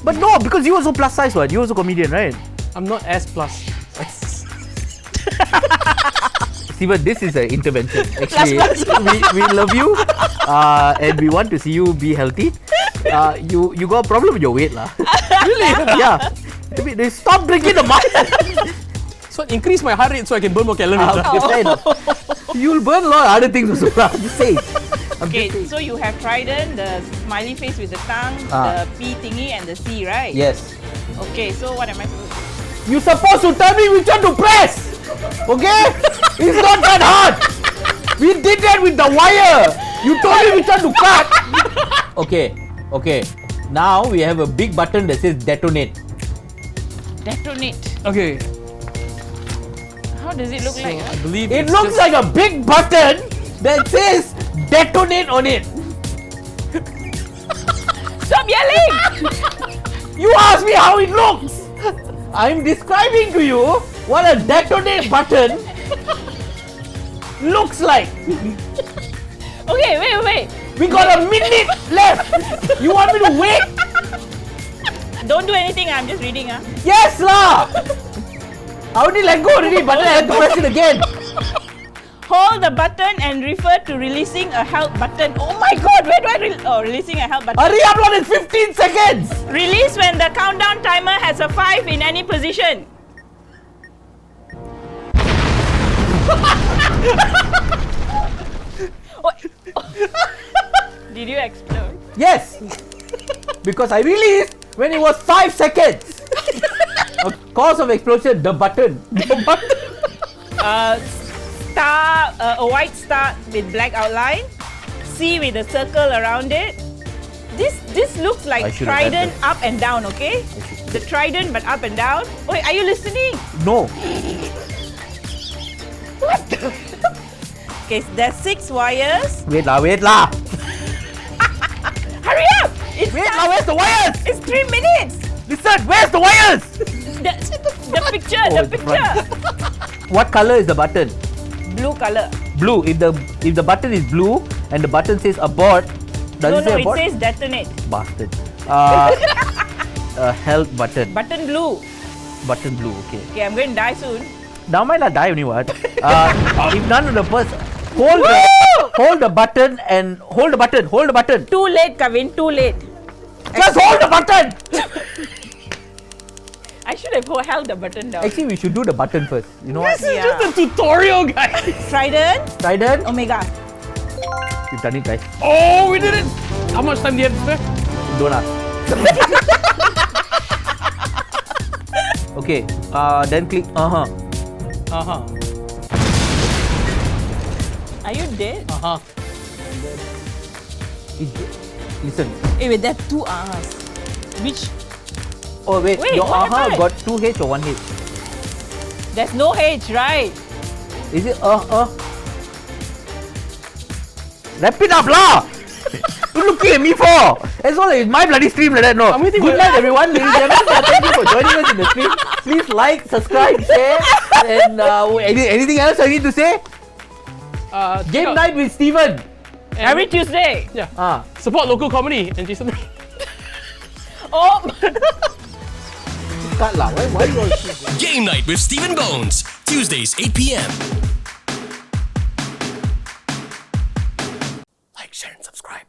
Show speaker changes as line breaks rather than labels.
But no, because you also plus size, what? You also comedian, right?
I'm not as plus.
Steven, this is an intervention. Actually, we love you, and we want to see you be healthy. You got a problem with your weight, lah.
Really?
Yeah. They stop drinking the milk.
So increase my heart rate so I can burn more calories.
You'll burn a lot of other things also. I'm just saying.
Okay, so you have trident, the smiley face with the tongue, the P thingy, and the C, right?
Yes.
Okay, so what am I supposed to do?
You're supposed to tell me which one to press. Okay? It's not that hard. We did that with the wire. You told me which one to cut. Okay. Now we have a big button that says detonate.
Detonate.
Okay.
How does it look like?
I believe
It looks like a big button that says detonate on it.
Stop yelling!
You asked me how it looks. I'm describing to you what a detonate button looks like.
Okay, wait.
We got a minute left. You want me to wait?
Don't do anything, I'm just reading.
Yes lah. I already let go already, but then I have to press it again.
Hold the button and refer to releasing a help button. Oh my god, where do I releasing a help button?
Hurry up, Lord, it's 15 seconds.
Release when the countdown timer has a 5 in any position. Did you explode?
Yes. Because I released when it was 5 seconds. Cause of explosion, the button.
Star, a white star with black outline. C with a circle around it. This looks like trident up and down, okay? The trident but up and down. Wait, are you listening?
No.
What the? Okay, there's 6 wires.
Wait lah.
Hurry up!
Where's the wires?
It's 3 minutes.
Listen, where's the wires?
The picture.
What color is the button?
Blue color.
Blue. If the button is blue and the button says abort, does it say abort?
It says detonate.
Bastard. Help button.
Button blue.
Button blue. Okay.
Okay, I'm going to die soon.
Now might not die only what? If none of the first hold the button and hold the button.
Too late, Kavin. Too late.
Just hold the button.
I should have held the button down.
Actually, we should do the button first. You know what?
This is just a tutorial, guys.
Trident. Omega.
You've done it, guys.
Oh, we did it. How much time do you have to spare?
Don't ask. Okay. Then click.
Are you dead?
Listen.
Hey, wait, there are 2 ahas. Which?
Oh wait your
what happened?
got 2 H or 1 H?
There's no H, right?
Is it Wrap it up lah! What looking at me for? As long as it's my bloody stream like that, no. Good night everyone, ladies and gentlemen. Thank you for joining us in the stream. Please like, subscribe, share, and anything else I need to say? Game night with Steven.
Every Tuesday.
Yeah. Support local comedy and Jason.
Oh.
Cut lah. Why you all
Game night with Stephen Bones, Tuesdays 8 p.m. Like, share, and subscribe.